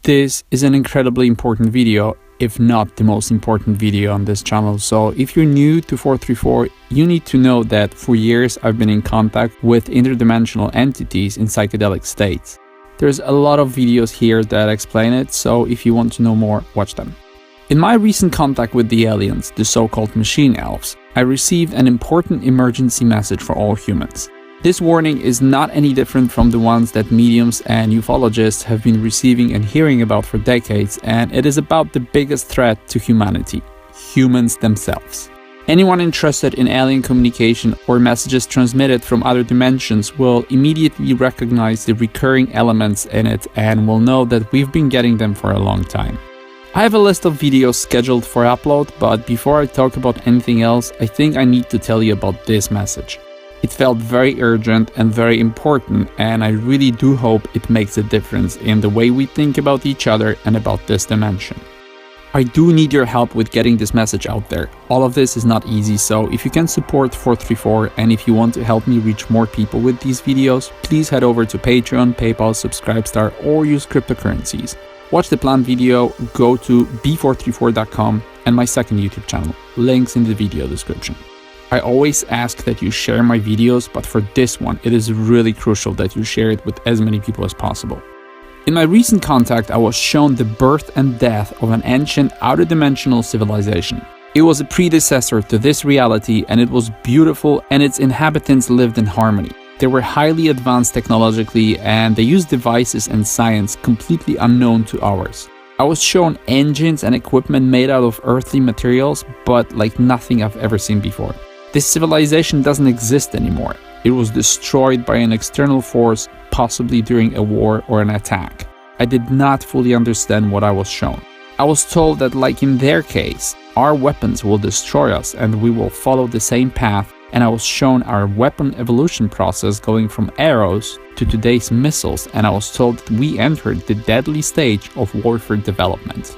This is an incredibly important video, if not the most important video on this channel. So if you're new to 434, you need to know that for years I've been in contact with interdimensional entities in psychedelic states. There's a lot of videos here that explain it, so if you want to know more, watch them. In my recent contact with the aliens, the so-called machine elves, I received an important emergency message for all humans. This warning is not any different from the ones that mediums and ufologists have been receiving and hearing about for decades, and it is about the biggest threat to humanity: humans themselves. Anyone interested in alien communication or messages transmitted from other dimensions will immediately recognize the recurring elements in it and will know that we've been getting them for a long time. I have a list of videos scheduled for upload, but before I talk about anything else, I think I need to tell you about this message. It felt very urgent and very important, and I really do hope it makes a difference in the way we think about each other and about this dimension. I do need your help with getting this message out there. All of this is not easy, so if you can support 434 and if you want to help me reach more people with these videos, please head over to Patreon, PayPal, Subscribestar, or use cryptocurrencies. Watch the planned video, go to b434.com and my second YouTube channel, links in the video description. I always ask that you share my videos, but for this one, it is really crucial that you share it with as many people as possible. In my recent contact, I was shown the birth and death of an ancient outer-dimensional civilization. It was a predecessor to this reality, and it was beautiful, and its inhabitants lived in harmony. They were highly advanced technologically, and they used devices and science completely unknown to ours. I was shown engines and equipment made out of earthly materials, but like nothing I've ever seen before. This civilization doesn't exist anymore. It was destroyed by an external force, possibly during a war or an attack. I did not fully understand what I was shown. I was told that, like in their case, our weapons will destroy us and we will follow the same path, and I was shown our weapon evolution process going from arrows to today's missiles, and I was told that we entered the deadly stage of warfare development.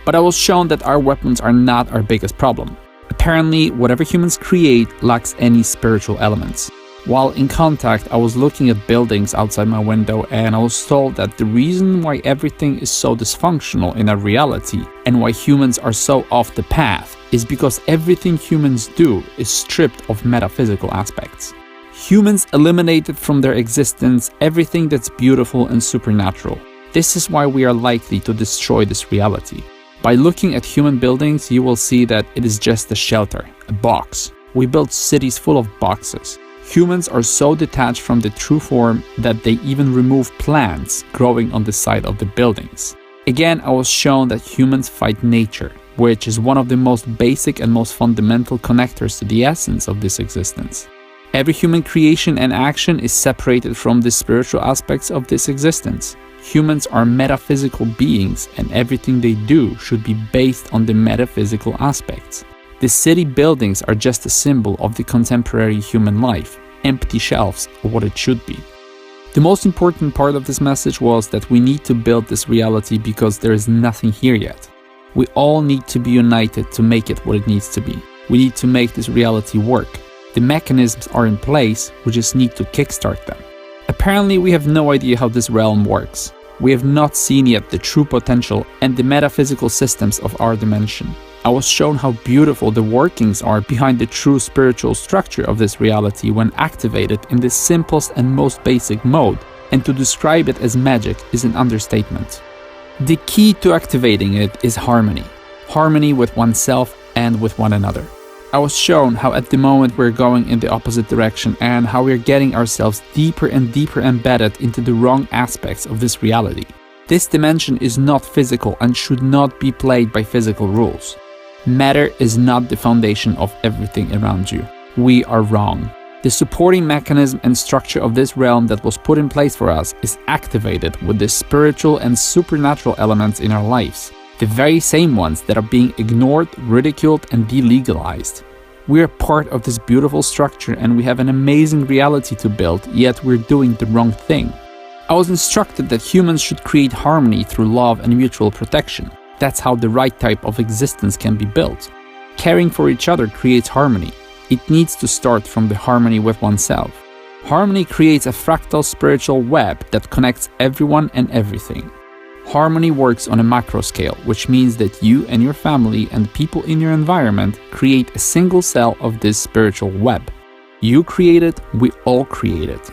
But I was shown that our weapons are not our biggest problem. Apparently, whatever humans create lacks any spiritual elements. While in contact, I was looking at buildings outside my window, and I was told that the reason why everything is so dysfunctional in our reality and why humans are so off the path is because everything humans do is stripped of metaphysical aspects. Humans eliminated from their existence everything that's beautiful and supernatural. This is why we are likely to destroy this reality. By looking at human buildings, you will see that it is just a shelter, a box. We build cities full of boxes. Humans are so detached from the true form that they even remove plants growing on the side of the buildings. Again, I was shown that humans fight nature, which is one of the most basic and most fundamental connectors to the essence of this existence. Every human creation and action is separated from the spiritual aspects of this existence. Humans are metaphysical beings, and everything they do should be based on the metaphysical aspects. The city buildings are just a symbol of the contemporary human life, empty shelves of what it should be. The most important part of this message was that we need to build this reality because there is nothing here yet. We all need to be united to make it what it needs to be. We need to make this reality work. The mechanisms are in place, we just need to kickstart them. Apparently, we have no idea how this realm works. We have not seen yet the true potential and the metaphysical systems of our dimension. I was shown how beautiful the workings are behind the true spiritual structure of this reality when activated in the simplest and most basic mode, and to describe it as magic is an understatement. The key to activating it is harmony. Harmony with oneself and with one another. I was shown how at the moment we're going in the opposite direction and how we're getting ourselves deeper and deeper embedded into the wrong aspects of this reality. This dimension is not physical and should not be played by physical rules. Matter is not the foundation of everything around you. We are wrong. The supporting mechanism and structure of this realm that was put in place for us is activated with the spiritual and supernatural elements in our lives. The very same ones that are being ignored, ridiculed, and delegalized. We are part of this beautiful structure and we have an amazing reality to build, yet we're doing the wrong thing. I was instructed that humans should create harmony through love and mutual protection. That's how the right type of existence can be built. Caring for each other creates harmony. It needs to start from the harmony with oneself. Harmony creates a fractal spiritual web that connects everyone and everything. Harmony works on a macro scale, which means that you and your family and people in your environment create a single cell of this spiritual web. You create it, we all create it.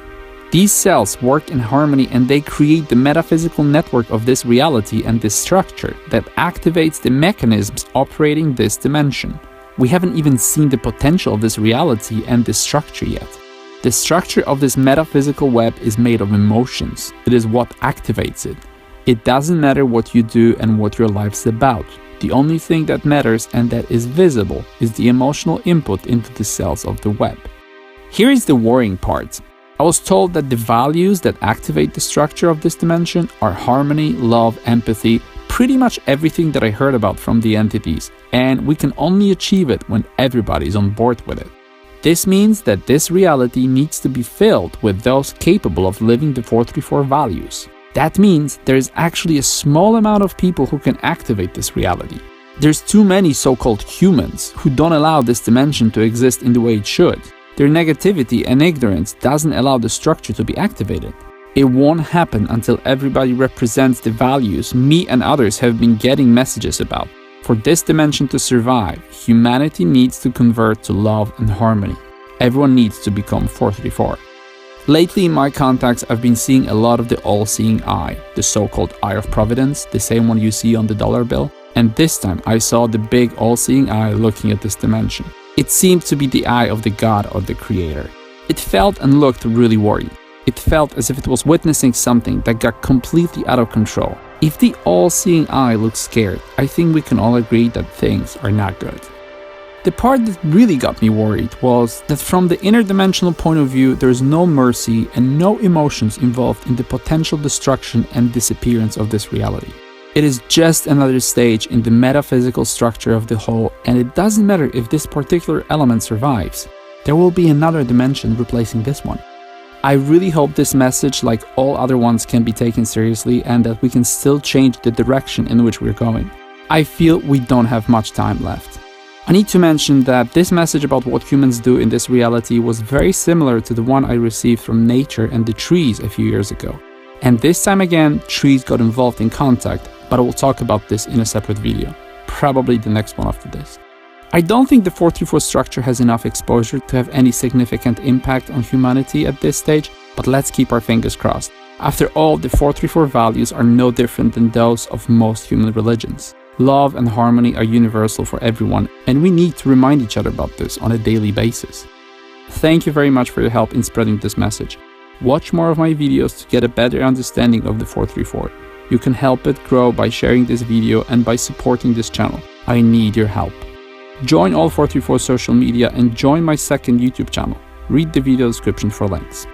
These cells work in harmony and they create the metaphysical network of this reality and this structure that activates the mechanisms operating this dimension. We haven't even seen the potential of this reality and this structure yet. The structure of this metaphysical web is made of emotions. It is what activates it. It doesn't matter what you do and what your life's about. The only thing that matters and that is visible is the emotional input into the cells of the web. Here is the worrying part. I was told that the values that activate the structure of this dimension are harmony, love, empathy, pretty much everything that I heard about from the entities, and we can only achieve it when everybody's on board with it. This means that this reality needs to be filled with those capable of living the 434 values. That means there is actually a small amount of people who can activate this reality. There's too many so-called humans who don't allow this dimension to exist in the way it should. Their negativity and ignorance doesn't allow the structure to be activated. It won't happen until everybody represents the values me and others have been getting messages about. For this dimension to survive, humanity needs to convert to love and harmony. Everyone needs to become 434. Lately in my contacts, I've been seeing a lot of the all-seeing eye, the so-called eye of providence, the same one you see on the dollar bill. And this time I saw the big all-seeing eye looking at this dimension. It seemed to be the eye of the God or the Creator. It felt and looked really worried. It felt as if it was witnessing something that got completely out of control. If the all-seeing eye looks scared, I think we can all agree that things are not good. The part that really got me worried was that from the interdimensional point of view, there is no mercy and no emotions involved in the potential destruction and disappearance of this reality. It is just another stage in the metaphysical structure of the whole, and it doesn't matter if this particular element survives. There will be another dimension replacing this one. I really hope this message, like all other ones, can be taken seriously and that we can still change the direction in which we're going. I feel we don't have much time left. I need to mention that this message about what humans do in this reality was very similar to the one I received from nature and the trees a few years ago. And this time again, trees got involved in contact, but I will talk about this in a separate video, probably the next one after this. I don't think the 434 structure has enough exposure to have any significant impact on humanity at this stage, but let's keep our fingers crossed. After all, the 434 values are no different than those of most human religions. Love and harmony are universal for everyone, and we need to remind each other about this on a daily basis. Thank you very much for your help in spreading this message. Watch more of my videos to get a better understanding of the 434. You can help it grow by sharing this video and by supporting this channel. I need your help. Join all 434 social media and join my second YouTube channel. Read the video description for links.